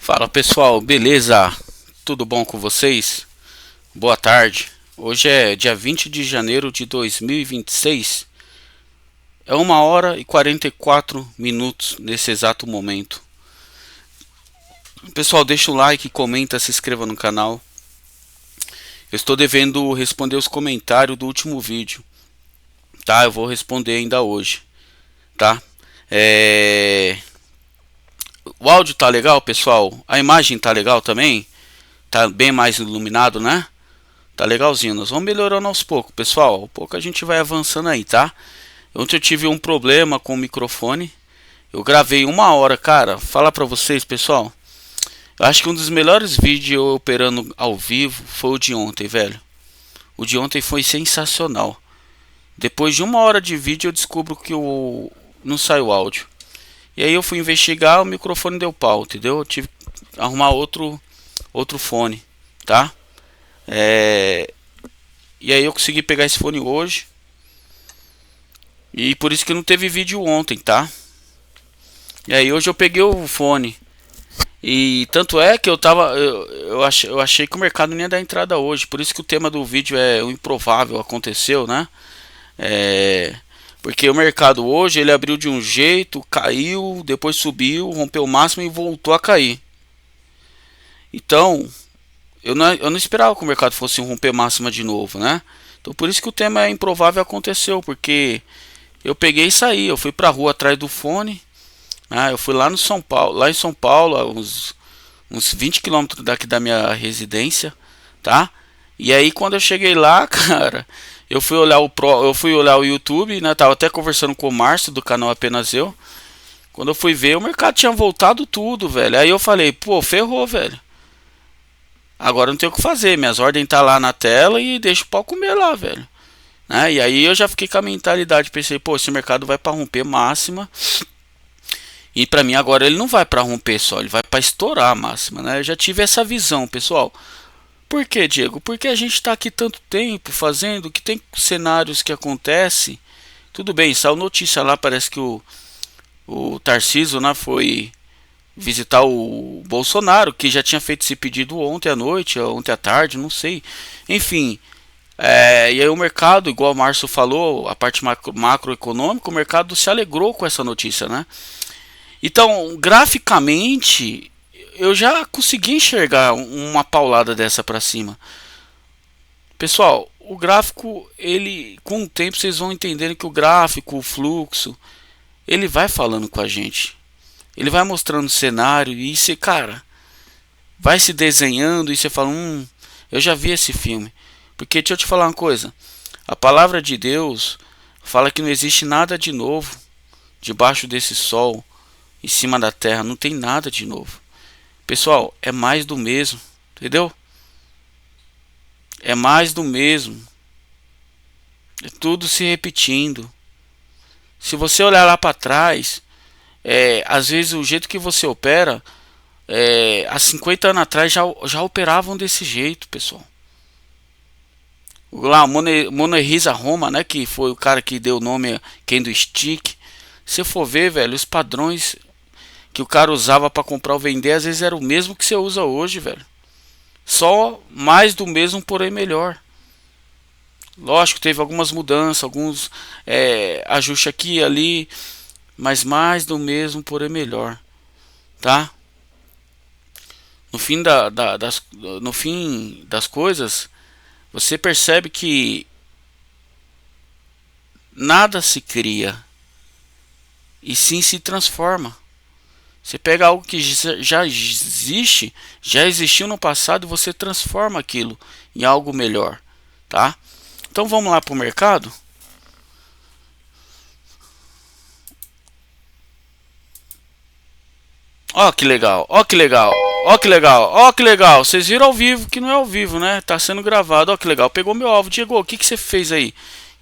Fala pessoal, beleza? Tudo bom com vocês? Boa tarde. Hoje é dia 20 de janeiro de 2026. É 1h44 nesse exato momento. Pessoal, deixa o like, comenta, se inscreva no canal. Eu estou devendo responder os comentários do último vídeo, tá? Eu vou responder ainda hoje, tá? O áudio tá legal, pessoal? A imagem tá legal também? Tá bem mais iluminado, né? Tá legalzinho. Nós vamos melhorando aos poucos, pessoal. Ao pouco a gente vai avançando aí, tá? Ontem eu tive um problema com o microfone. Eu gravei 1 hora, cara. Falar pra vocês, pessoal. Eu acho que um dos melhores vídeos eu operando ao vivo foi o de ontem, velho. O de ontem foi sensacional. Depois de 1 hora de vídeo eu descubro que não saiu áudio. E aí eu fui investigar, o microfone deu pau, entendeu? Eu tive que arrumar outro fone, tá? E aí eu consegui pegar esse fone hoje. E por isso que não teve vídeo ontem, tá? E aí hoje eu peguei o fone. E tanto é que eu achei que o mercado não ia dar entrada hoje. Por isso que o tema do vídeo é o improvável aconteceu, né? Porque o mercado hoje ele abriu de um jeito, caiu, depois subiu, rompeu o máximo e voltou a cair. Então, eu não esperava que o mercado fosse romper máxima de novo, né? Então por isso que o tema é improvável aconteceu, porque eu peguei e saí, eu fui pra rua atrás do fone, né? Eu fui lá no São Paulo, lá em São Paulo, a uns 20 quilômetros daqui da minha residência, tá? E aí quando eu cheguei lá, cara, eu fui olhar o YouTube, né? Tava até conversando com o Márcio do canal Apenas Eu. Quando eu fui ver, o mercado tinha voltado tudo, velho. Aí eu falei, pô, ferrou, velho. Agora não tem o que fazer, minhas ordens tá lá na tela e deixa o pau comer lá, velho. Né? E aí eu já fiquei com a mentalidade, pensei, pô, esse mercado vai para romper máxima. E para mim agora ele não vai para romper só, ele vai para estourar a máxima, né? Eu já tive essa visão, pessoal. Por que, Diego? Porque a gente está aqui tanto tempo fazendo que tem cenários que acontecem. Tudo bem, saiu notícia lá, parece que o Tarcísio, né, foi visitar o Bolsonaro, que já tinha feito esse pedido ontem à noite, ontem à tarde, não sei. Enfim, e aí o mercado, igual o Márcio falou, a parte macroeconômica, o mercado se alegrou com essa notícia, né? Então, graficamente, eu já consegui enxergar uma paulada dessa para cima. Pessoal, o gráfico, ele, com o tempo vocês vão entendendo que o gráfico, o fluxo, ele vai falando com a gente. Ele vai mostrando o cenário e você, cara, vai se desenhando e você fala, eu já vi esse filme. Porque deixa eu te falar uma coisa, a palavra de Deus fala que não existe nada de novo debaixo desse sol, em cima da terra, não tem nada de novo. Pessoal, é mais do mesmo, entendeu? É mais do mesmo. É tudo se repetindo. Se você olhar lá para trás, às vezes o jeito que você opera, há 50 anos atrás já operavam desse jeito, pessoal. Lá, Moneriza Roma, né, que foi o cara que deu o nome a Candlestick. Se for ver, velho, os padrões que o cara usava para comprar ou vender, às vezes era o mesmo que você usa hoje, velho. Só mais do mesmo, porém melhor. Lógico, teve algumas mudanças, alguns ajustes aqui e ali, mas mais do mesmo, porém melhor, tá? No fim das coisas, você percebe que nada se cria, e sim se transforma. Você pega algo que já existe, já existiu no passado e você transforma aquilo em algo melhor, tá? Então vamos lá para o mercado. Ó que legal, ó que legal, ó que legal, ó que legal. Vocês viram ao vivo que não é ao vivo, né? Tá sendo gravado, ó que legal. Pegou meu alvo, Diego, o que você fez aí?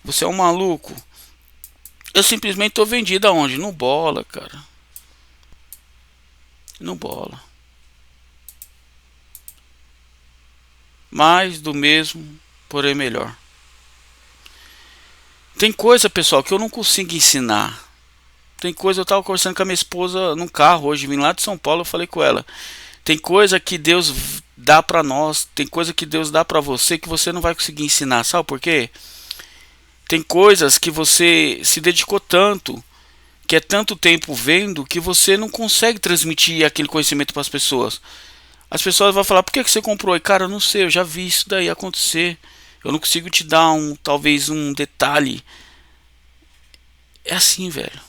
Você é um maluco. Eu simplesmente tô vendido aonde? No bola, cara. No bola. Mais do mesmo, porém melhor. Tem coisa, pessoal, que eu não consigo ensinar. Tem coisa, eu tava conversando com a minha esposa num carro hoje, vim lá de São Paulo, eu falei com ela. Tem coisa que Deus dá para nós, tem coisa que Deus dá para você que você não vai conseguir ensinar, sabe por quê? Tem coisas que você se dedicou tanto, que é tanto tempo vendo, que você não consegue transmitir aquele conhecimento para as pessoas. As pessoas vão falar: por que você comprou? E cara, eu não sei, eu já vi isso daí acontecer. Eu não consigo te dar talvez um detalhe. É assim, velho.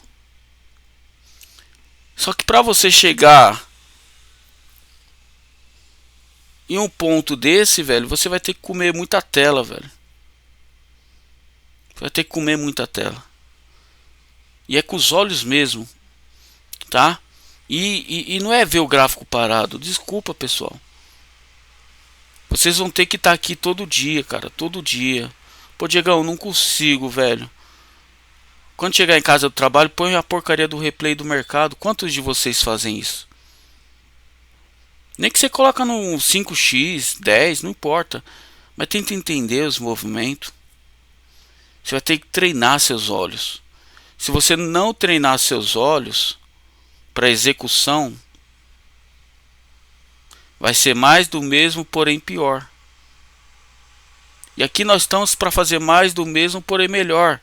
Só que para você chegar em um ponto desse, velho, você vai ter que comer muita tela, velho. Vai ter que comer muita tela. E é com os olhos mesmo, tá? E não é ver o gráfico parado. Desculpa, pessoal. Vocês vão ter que estar aqui todo dia, cara. Todo dia. Pô, Diegão, eu não consigo, velho. Quando chegar em casa do trabalho, põe a porcaria do replay do mercado. Quantos de vocês fazem isso? Nem que você coloca no 5x, 10, não importa. Mas tenta entender os movimentos. Você vai ter que treinar seus olhos. Se você não treinar seus olhos para execução, vai ser mais do mesmo, porém pior. E aqui nós estamos para fazer mais do mesmo, porém melhor.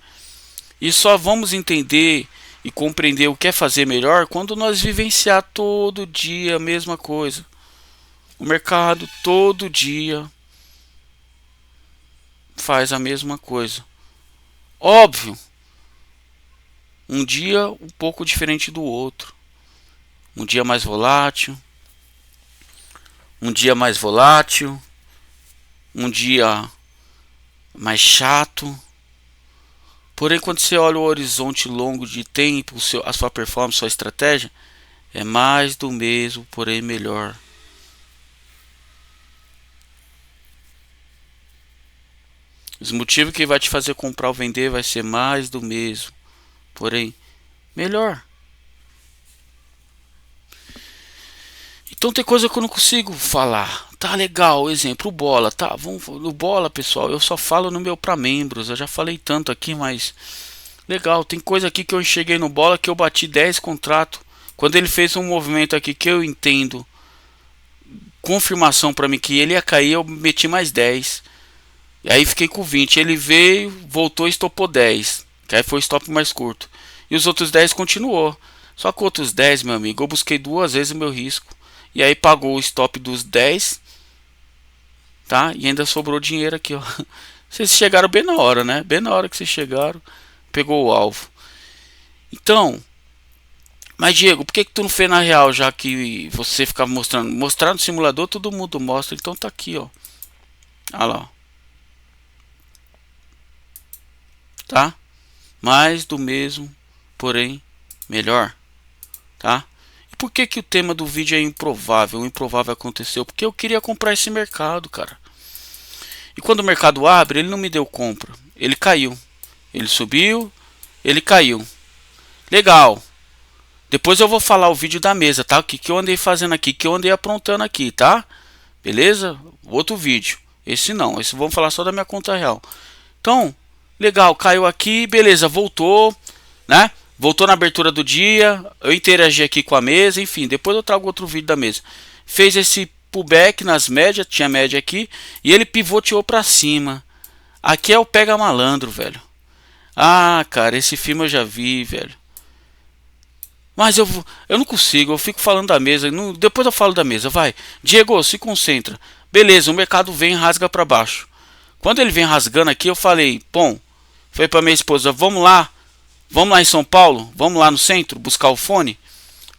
E só vamos entender e compreender o que é fazer melhor quando nós vivenciar todo dia a mesma coisa. O mercado todo dia faz a mesma coisa. Óbvio, um dia um pouco diferente do outro. Um dia mais volátil, um dia mais volátil, um dia mais chato. Porém, quando você olha o horizonte longo de tempo, a sua performance, sua estratégia, é mais do mesmo, porém melhor. Os motivos que vai te fazer comprar ou vender vai ser mais do mesmo, porém melhor. Então tem coisa que eu não consigo falar. Tá legal, exemplo, o bola, tá? No bola, pessoal, eu só falo no meu para membros. Eu já falei tanto aqui, mas legal, tem coisa aqui que eu enxerguei no bola que eu bati 10 contratos. Quando ele fez um movimento aqui que eu entendo, confirmação para mim que ele ia cair, eu meti mais 10. E aí fiquei com 20. Ele veio, voltou e estopou 10. Que aí foi o stop mais curto. E os outros 10 continuou. Só que outros 10, meu amigo, eu busquei 2 vezes o meu risco. E aí pagou o stop dos 10. Tá? E ainda sobrou dinheiro aqui, ó. Vocês chegaram bem na hora, né? Bem na hora que vocês chegaram, pegou o alvo. Então, mas Diego, por que tu não fez na real, já que você ficava mostrando? Mostrar no simulador todo mundo mostra. Então tá aqui, ó. Olha lá, ó. Tá? Mais do mesmo, porém melhor, tá? E por que que o tema do vídeo é improvável? O improvável aconteceu porque eu queria comprar esse mercado, cara. E quando o mercado abre, ele não me deu compra. Ele caiu. Ele subiu, ele caiu. Legal. Depois eu vou falar o vídeo da mesa, tá? O que eu andei fazendo aqui, que eu andei aprontando aqui, tá? Beleza? Outro vídeo. Esse não, esse vamos falar só da minha conta real. Então, legal, caiu aqui, beleza, voltou, né? Voltou na abertura do dia, eu interagi aqui com a mesa, enfim, depois eu trago outro vídeo da mesa. Fez esse pullback nas médias, tinha média aqui, e ele pivoteou pra cima. Aqui é o pega malandro, velho. Ah, cara, esse filme eu já vi, velho. Mas eu não consigo, eu fico falando da mesa, depois eu falo da mesa, vai. Diego, se concentra. Beleza, o mercado vem e rasga pra baixo. Quando ele vem rasgando aqui, eu falei, bom, falei pra minha esposa, vamos lá em São Paulo, vamos lá no centro, buscar o fone,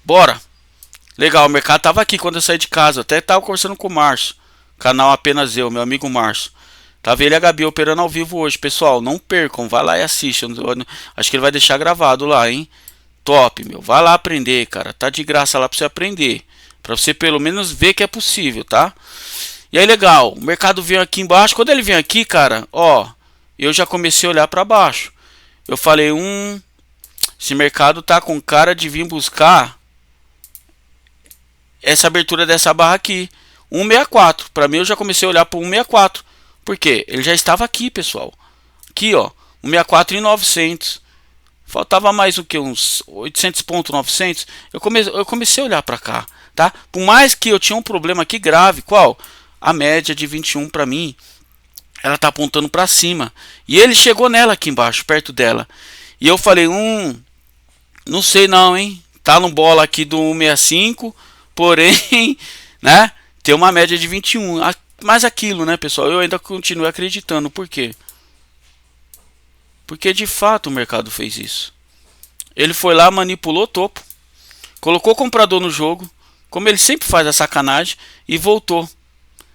bora. Legal, o mercado tava aqui quando eu saí de casa, até tava conversando com o Márcio, canal Apenas Eu, meu amigo Márcio. Tava ele e a Gabi operando ao vivo hoje, pessoal, não percam, vai lá e assiste, acho que ele vai deixar gravado lá, hein. Top, meu, vai lá aprender, cara, tá de graça lá pra você aprender, pra você pelo menos ver que é possível, tá. E aí legal, o mercado veio aqui embaixo. Quando ele vem aqui, cara, ó, eu já comecei a olhar para baixo. Eu falei, esse mercado tá com cara de vir buscar essa abertura dessa barra aqui, 164. Para mim eu já comecei a olhar para 164. Por quê? Ele já estava aqui, pessoal. Aqui, ó, 164 e 900. faltava mais o que, uns 800 pontos, 900. Eu comecei a olhar para cá, tá? Por mais que eu tinha um problema aqui grave, qual? A média de 21 para mim, ela tá apontando para cima. E ele chegou nela aqui embaixo, perto dela. E eu falei, não sei não, hein? Tá no bola aqui do 165, porém, né? Tem uma média de 21. Mas aquilo, né, pessoal? Eu ainda continuo acreditando. Por quê? Porque de fato o mercado fez isso. Ele foi lá, manipulou o topo, colocou o comprador no jogo, como ele sempre faz a sacanagem, e voltou.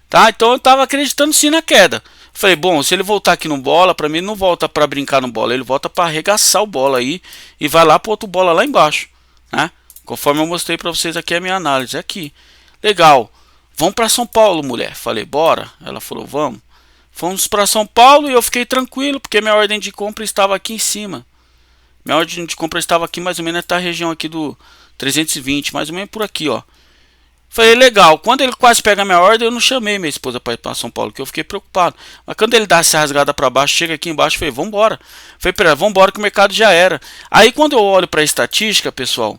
Tá? Então eu estava acreditando sim na queda. Falei, bom, se ele voltar aqui no bola, para mim ele não volta para brincar no bola, ele volta para arregaçar o bola aí e vai lá para outro bola lá embaixo, né? Conforme eu mostrei para vocês aqui a minha análise aqui. Legal. Vamos para São Paulo, mulher. Falei, bora. Ela falou, vamos. Fomos para São Paulo e eu fiquei tranquilo, porque minha ordem de compra estava aqui em cima. Minha ordem de compra estava aqui mais ou menos nessa região aqui do 320, mais ou menos por aqui, ó. Falei, legal. Quando ele quase pega a minha ordem, eu não chamei minha esposa para ir para São Paulo, que eu fiquei preocupado. Mas quando ele dá essa rasgada para baixo, chega aqui embaixo, eu falei, vambora. Falei para ela, vambora que o mercado já era. Aí quando eu olho para a estatística, pessoal,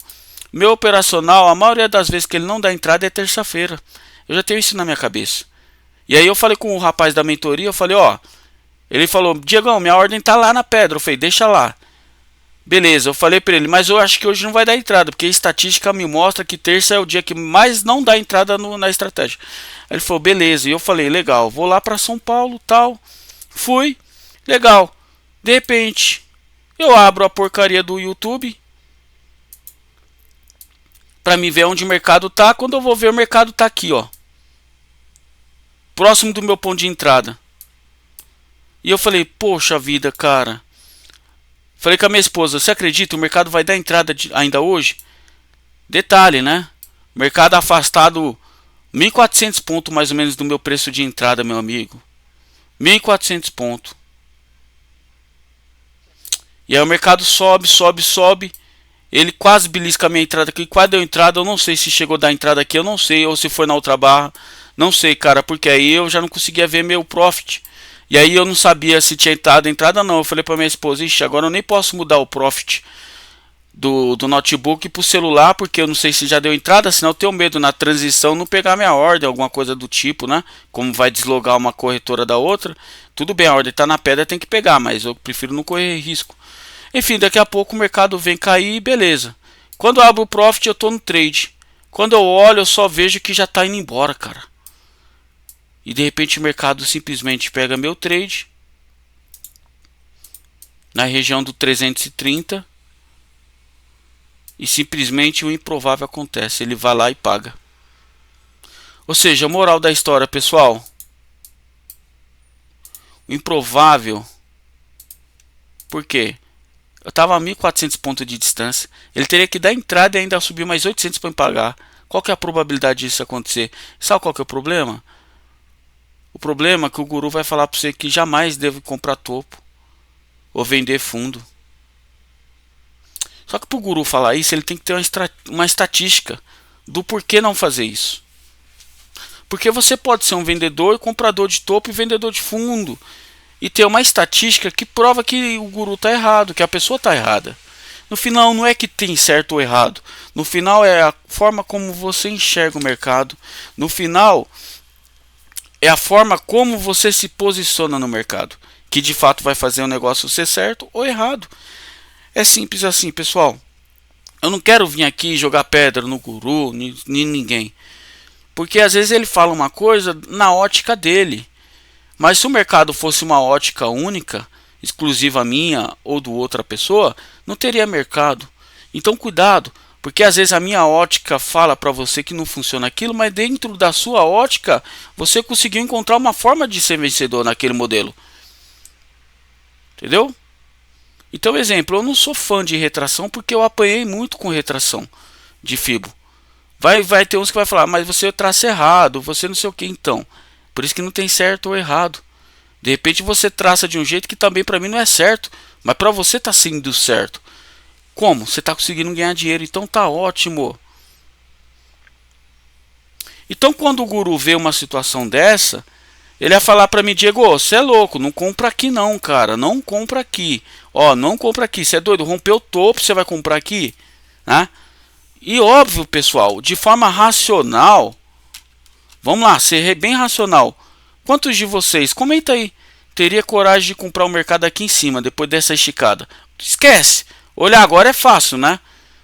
meu operacional, a maioria das vezes que ele não dá entrada é terça-feira. Eu já tenho isso na minha cabeça. E aí eu falei com o rapaz da mentoria, eu falei, ó, ele falou, Diegão, minha ordem tá lá na pedra. Eu falei, deixa lá. Beleza, eu falei pra ele, mas eu acho que hoje não vai dar entrada, porque a estatística me mostra que terça é o dia que mais não dá entrada na estratégia. Aí ele falou, beleza, e eu falei, legal, vou lá pra São Paulo, tal. Fui, legal. De repente, eu abro a porcaria do YouTube pra me ver onde o mercado tá. Quando eu vou ver, o mercado tá aqui, ó, próximo do meu ponto de entrada. E eu falei, poxa vida, cara. Falei com a minha esposa, você acredita? O mercado vai dar entrada ainda hoje? Detalhe, né? Mercado afastado 1.400 pontos mais ou menos do meu preço de entrada, meu amigo. 1.400 pontos. E aí o mercado sobe, sobe, sobe. Ele quase belisca a minha entrada aqui. Quase deu entrada, eu não sei se chegou a dar entrada aqui, eu não sei. Ou se foi na outra barra. Não sei, cara, porque aí eu já não conseguia ver meu profit. E aí eu não sabia se tinha entrada ou não. Eu falei pra minha esposa, ixi, agora eu nem posso mudar o profit do notebook pro celular, porque eu não sei se já deu entrada, senão eu tenho medo na transição não pegar minha ordem, alguma coisa do tipo, né? Como vai deslogar uma corretora da outra. Tudo bem, a ordem tá na pedra, tem que pegar, mas eu prefiro não correr risco. Enfim, daqui a pouco o mercado vem cair, beleza. Quando eu abro o profit, eu tô no trade. Quando eu olho, eu só vejo que já tá indo embora, cara. E de repente o mercado simplesmente pega meu trade na região do 330 e simplesmente o improvável acontece. Ele vai lá e paga. Ou seja, a moral da história, pessoal, o improvável, por quê? Eu estava a 1.400 pontos de distância. Ele teria que dar entrada e ainda subir mais 800 para me pagar. Qual que é a probabilidade disso acontecer? Sabe qual que é o problema? O problema é que o guru vai falar para você que jamais deve comprar topo ou vender fundo. Só que para o guru falar isso, ele tem que ter uma estatística do porquê não fazer isso. Porque você pode ser um vendedor, comprador de topo e vendedor de fundo. E ter uma estatística que prova que o guru está errado, que a pessoa está errada. No final não é que tem certo ou errado. No final é a forma como você enxerga o mercado. No final é a forma como você se posiciona no mercado, que de fato vai fazer o negócio ser certo ou errado. É simples assim, pessoal. Eu não quero vir aqui jogar pedra no guru, nem ninguém. Porque às vezes ele fala uma coisa na ótica dele. Mas se o mercado fosse uma ótica única, exclusiva minha ou do outra pessoa, não teria mercado. Então cuidado. Porque às vezes a minha ótica fala para você que não funciona aquilo, mas dentro da sua ótica você conseguiu encontrar uma forma de ser vencedor naquele modelo. Entendeu? Então, exemplo, eu não sou fã de retração porque eu apanhei muito com retração de Fibo. Vai ter uns que vai falar, mas você traça errado, você não sei o que então. Por isso que não tem certo ou errado. De repente você traça de um jeito que também para mim não é certo, mas para você está sendo certo. Como? Você está conseguindo ganhar dinheiro, então tá ótimo. Então quando o guru vê uma situação dessa, Ele ia falar pra mim: Diego, você é louco, não compra aqui não, cara, não compra aqui. Ó, não compra aqui, você é doido, rompeu o topo, você vai comprar aqui, né? E óbvio, pessoal, de forma racional, vamos lá, ser bem racional. Quantos de vocês, comenta aí, teria coragem de comprar o mercado aqui em cima, depois dessa esticada? Esquece, olhar agora é fácil, né?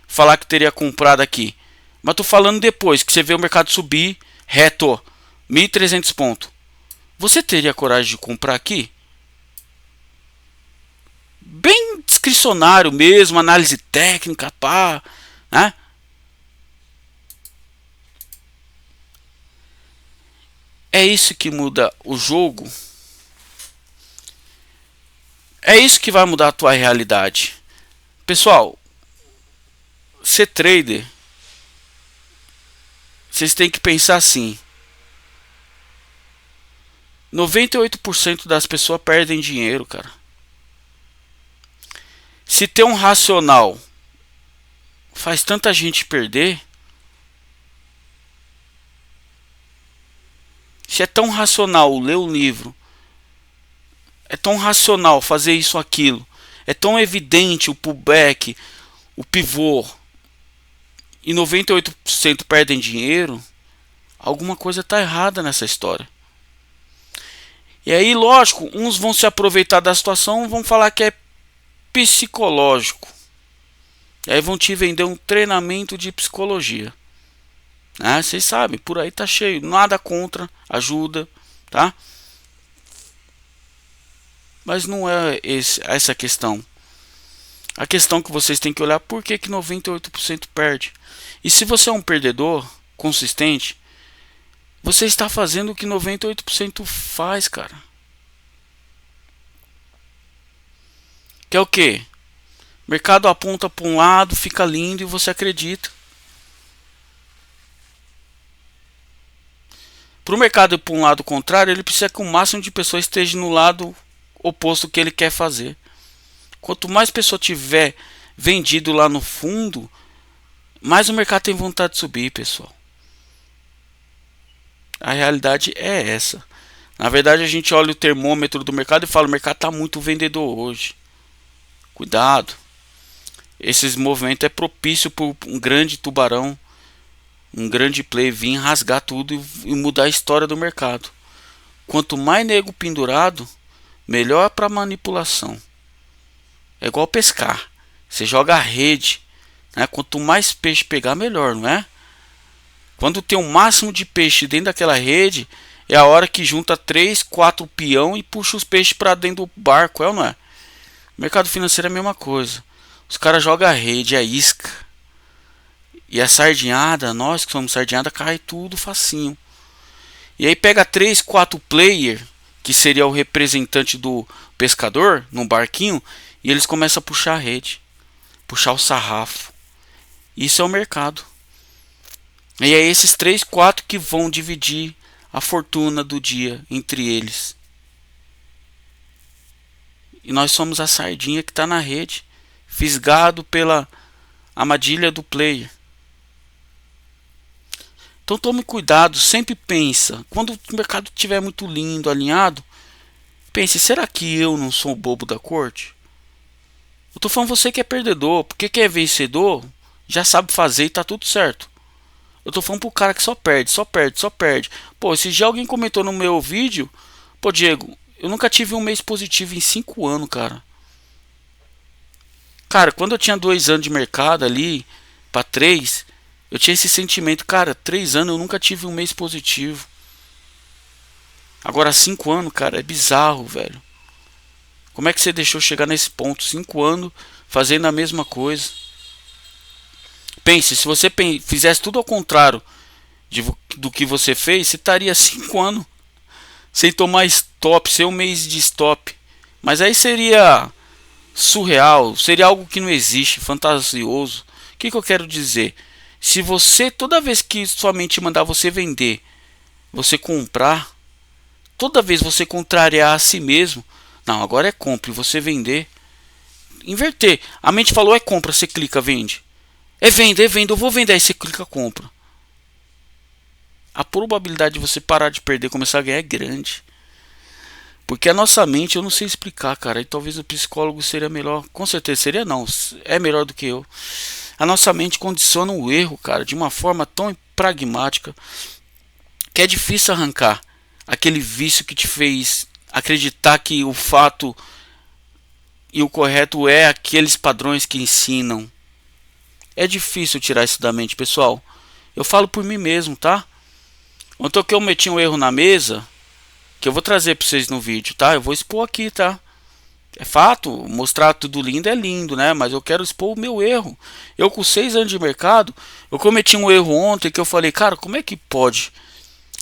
Falar que teria comprado aqui. Mas tô falando depois, que você vê o mercado subir reto, 1.300 pontos. Você teria coragem de comprar aqui? Bem discricionário mesmo, análise técnica, pá, né? É isso que muda o jogo. É isso que vai mudar a tua realidade. Pessoal, ser trader, vocês têm que pensar assim: 98% das pessoas perdem dinheiro, cara. Se ter um racional faz tanta gente perder, se é tão racional ler um livro, é tão racional fazer isso aquilo, é tão evidente o pullback, o pivô, e 98% perdem dinheiro, alguma coisa está errada nessa história. E aí, lógico, uns vão se aproveitar da situação, vão falar que é psicológico. E aí vão te vender um treinamento de psicologia. Vocês sabem, por aí tá cheio. Nada contra, ajuda, tá? Mas não é essa a questão. A questão que vocês têm que olhar: por que 98% perde? E se você é um perdedor consistente, você está fazendo o que 98% faz, cara. Que é o quê? O mercado aponta para um lado, fica lindo e você acredita. Para o mercado ir para um lado contrário, ele precisa que o máximo de pessoas esteja no lado oposto que ele quer fazer. Quanto mais pessoa tiver vendido lá no fundo, mais o mercado tem vontade de subir, pessoal. A realidade é essa. Na verdade, a gente olha o termômetro do mercado e fala: o mercado está muito vendedor hoje. Cuidado. Esses movimentos é propício para um grande tubarão, um grande play vir rasgar tudo e mudar a história do mercado. Quanto mais nego pendurado, melhor para manipulação. É igual pescar. Você joga a rede, né? Quanto mais peixe pegar, melhor, não é? Quando tem o máximo de peixe dentro daquela rede, é a hora que junta 3, 4 peão e puxa os peixes para dentro do barco, é ou não é? O mercado financeiro é a mesma coisa. Os caras jogam a rede, a isca. E a sardinhada, nós que somos sardinhada, cai tudo facinho. E aí pega 3, 4 player, que seria o representante do pescador, num barquinho, e eles começam a puxar a rede, puxar o sarrafo. Isso é o mercado. E é esses 3, 4 que vão dividir a fortuna do dia entre eles. E nós somos a sardinha que está na rede, fisgado pela armadilha do player. Então tome cuidado, sempre pensa. Quando o mercado estiver muito lindo, alinhado, pense: será que eu não sou o bobo da corte? Eu tô falando você que é perdedor, porque quem é vencedor já sabe fazer e tá tudo certo. Eu tô falando pro cara que só perde, só perde, só perde. Pô, se já alguém comentou no meu vídeo: pô, Diego, eu nunca tive um mês positivo em 5 anos, cara. Cara, quando eu tinha 2 anos de mercado ali, pra 3, eu tinha esse sentimento: cara, 3 anos eu nunca tive um mês positivo. Agora 5 anos, cara, é bizarro, velho. Como é que você deixou chegar nesse ponto? 5 anos fazendo a mesma coisa. Pense, se você fizesse tudo ao contrário do que você fez, você estaria 5 anos sem tomar stop, sem um mês de stop. Mas aí seria surreal, seria algo que não existe, fantasioso. O que eu quero dizer? Se você, toda vez que sua mente mandar você vender, você comprar, toda vez você contrariar a si mesmo: não, agora é compra, e você vender, inverter. A mente falou: é compra, você clica, vende. É venda, eu vou vender, aí você clica, compra. A probabilidade de você parar de perder e começar a ganhar é grande. Porque a nossa mente, eu não sei explicar, cara. E talvez o psicólogo seria melhor. Com certeza seria, não. É melhor do que eu. A nossa mente condiciona o erro, cara, de uma forma tão pragmática que é difícil arrancar aquele vício que te fez acreditar que o fato e o correto é aqueles padrões que ensinam. É difícil tirar isso da mente, pessoal. Eu falo por mim mesmo, tá? Ontem que eu meti um erro na mesa, que eu vou trazer para vocês no vídeo, tá? Eu vou expor aqui, tá? É fato, mostrar tudo lindo é lindo, né? Mas eu quero expor o meu erro. Eu com 6 anos de mercado, eu cometi um erro ontem que eu falei, cara, como é que pode?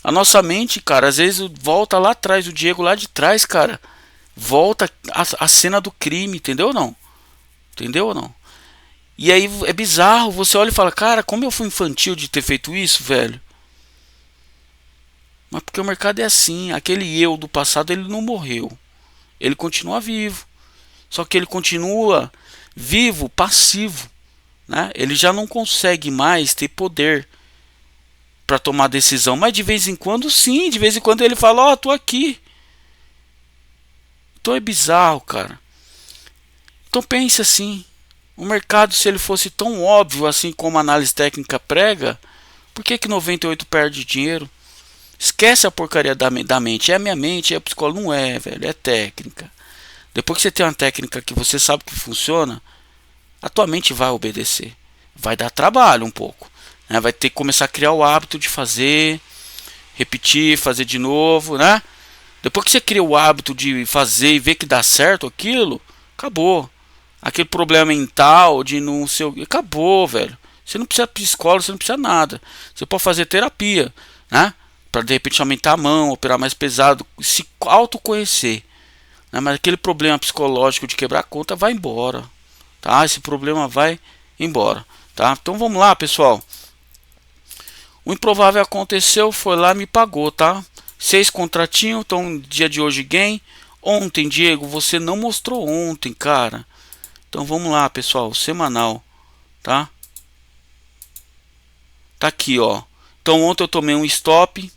A nossa mente, cara, às vezes volta lá atrás, o Diego lá de trás, cara. Volta a cena do crime, entendeu ou não? Entendeu ou não? E aí é bizarro, você olha e fala, cara, como eu fui infantil de ter feito isso, velho. Mas porque o mercado é assim, aquele eu do passado ele não morreu. Ele continua vivo. Só que ele continua vivo, passivo, né? Ele já não consegue mais ter poder para tomar decisão, mas de vez em quando sim, de vez em quando ele fala, ó, tô aqui. Então é bizarro, cara. Então pense assim, o mercado, se ele fosse tão óbvio assim como a análise técnica prega, por que 98 perde dinheiro? Esquece a porcaria da mente. É a minha mente, é o psicólogo. Não é, velho, é técnica. Depois que você tem uma técnica que você sabe que funciona, a tua mente vai obedecer. Vai dar trabalho um pouco, né? Vai ter que começar a criar o hábito de fazer, repetir, fazer de novo, né? Depois que você cria o hábito de fazer e ver que dá certo aquilo, acabou. Aquele problema mental de não ser... Acabou, velho. Você não precisa de psicólogo, você não precisa de nada. Você pode fazer terapia, né? Para de repente aumentar a mão, operar mais pesado, se autoconhecer, né? Mas aquele problema psicológico de quebrar a conta vai embora, tá? Esse problema vai embora, tá? Então vamos lá, pessoal. O improvável aconteceu, foi lá, me pagou, tá? 6 contratinhos, então dia de hoje gain. Ontem, Diego, você não mostrou ontem, cara. Então vamos lá, pessoal, semanal, tá? Tá aqui, ó. Então ontem eu tomei um stop,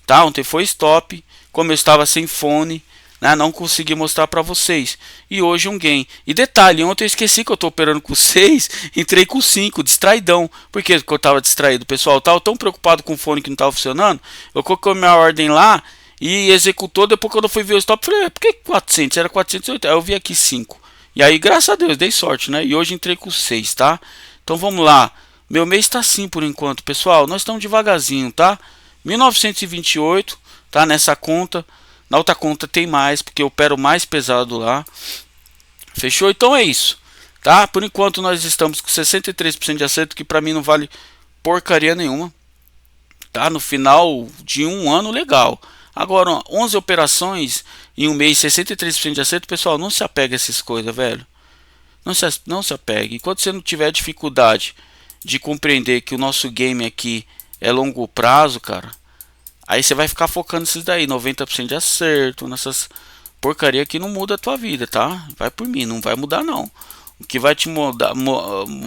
tá? Ontem foi stop, como eu estava sem fone, né? Não consegui mostrar para vocês. E hoje um gain. E detalhe, ontem eu esqueci que eu tô operando com 6, entrei com 5, distraidão. Por que eu tava distraído, pessoal? Eu tava tão preocupado com o fone que não tava funcionando. Eu coloquei minha ordem lá e executou. Depois quando eu fui ver o stop, falei, por que 400? Era 480. Aí eu vi aqui 5. E aí, graças a Deus, dei sorte, né? E hoje entrei com 6, tá? Então vamos lá. Meu mês tá assim por enquanto, pessoal. Nós estamos devagarzinho, tá? 1928, tá? Nessa conta. Na outra conta tem mais, porque eu opero mais pesado lá. Fechou? Então é isso, tá? Por enquanto nós estamos com 63% de acerto, que pra mim não vale porcaria nenhuma, tá? No final de um ano, legal. Agora, 11 operações em um mês, 63% de acerto, pessoal, não se apega a essas coisas, velho. Não se apegue. Enquanto você não tiver dificuldade de compreender que o nosso game aqui é longo prazo, cara, aí você vai ficar focando nesses daí, 90% de acerto, nessas porcaria que não muda a tua vida, tá? Vai por mim, não vai mudar não. O que vai te mudar,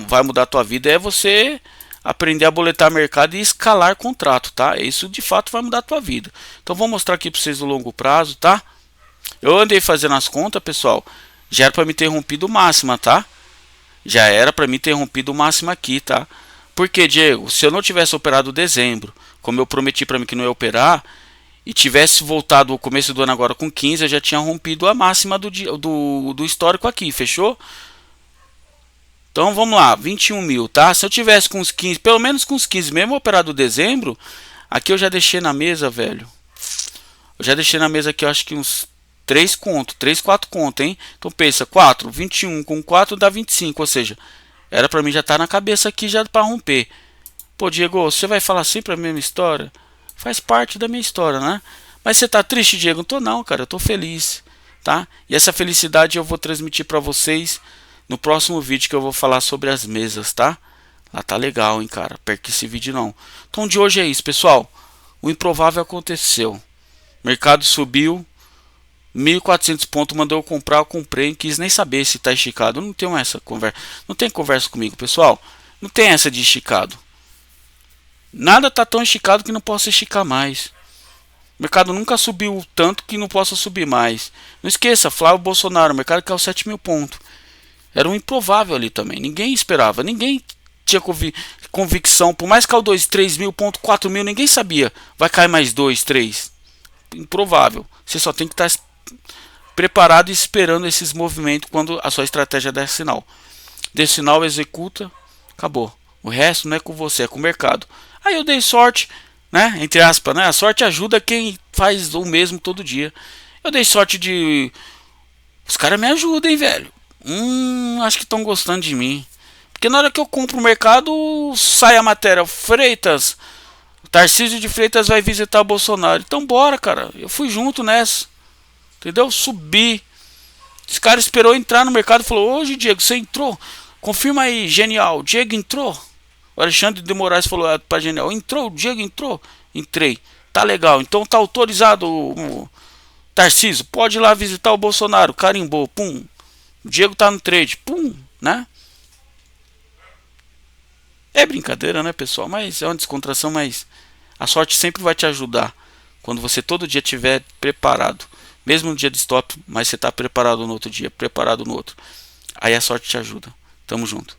vai mudar a tua vida é você aprender a boletar mercado e escalar contrato, tá? Isso de fato vai mudar a tua vida. Então vou mostrar aqui para vocês o longo prazo, tá? Eu andei fazendo as contas, pessoal. Já era para me ter rompido máxima, tá? Já era para mim ter rompido máxima aqui, tá? Porque, Diego, se eu não tivesse operado dezembro, como eu prometi para mim que não ia operar, e tivesse voltado o começo do ano agora com 15, eu já tinha rompido a máxima do histórico aqui, fechou? Então vamos lá, 21 mil, tá? Se eu tivesse com uns 15, pelo menos com uns 15, mesmo operado dezembro, aqui eu já deixei na mesa, velho. Eu já deixei na mesa aqui, eu acho que uns 3 conto, 3, 4 conto, hein? Então pensa, 4, 21 com 4 dá 25, ou seja, era pra mim já estar na cabeça aqui já pra romper. Pô, Diego, você vai falar sempre a mesma história? Faz parte da minha história, né? Mas você tá triste, Diego? Não tô não, cara, eu tô feliz, tá? E essa felicidade eu vou transmitir pra vocês no próximo vídeo que eu vou falar sobre as mesas, tá? Lá tá legal, hein, cara? Perca esse vídeo não. Então de hoje é isso, pessoal. O improvável aconteceu. Mercado subiu 1.400 pontos, mandou eu comprar, eu comprei, não quis nem saber se tá esticado. Eu não tenho essa conversa. Não tem conversa comigo, pessoal. Não tem essa de esticado. Nada tá tão esticado que não possa esticar mais. mercado nunca subiu tanto que não possa subir mais. Não esqueça, Flávio Bolsonaro, o mercado caiu 7 mil pontos. Era um improvável ali também. Ninguém esperava, ninguém tinha convicção. Por mais que caiu 2, 3 mil pontos, 4 mil, ninguém sabia. Vai cair mais 2, 3. Improvável. Você só tem que estar preparado e esperando esses movimentos quando a sua estratégia der sinal. Dê sinal, executa, acabou. O resto não é com você, é com o mercado. Aí eu dei sorte, né? Entre aspas, né? A sorte ajuda quem faz o mesmo todo dia. Eu dei sorte de... Os caras me ajudam, hein, velho. Acho que estão gostando de mim. Porque na hora que eu compro o mercado, sai a matéria. Freitas, Tarcísio de Freitas vai visitar o Bolsonaro. Então bora, cara. Eu fui junto nessa. Entendeu? Subi. Esse cara esperou entrar no mercado e falou: hoje, Diego, você entrou? Confirma aí, Genial. Diego entrou? O Alexandre de Moraes falou pra Genial: entrou? O Diego entrou? Entrei. Tá legal. Então tá autorizado o Tarcísio. Pode ir lá visitar o Bolsonaro. Carimbou. Pum. O Diego tá no trade. Pum. Né? É brincadeira, né, pessoal? Mas é uma descontração, mas a sorte sempre vai te ajudar. Quando você todo dia estiver preparado. Mesmo no dia de stop, mas você está preparado no outro dia, preparado no outro. Aí a sorte te ajuda. Tamo junto.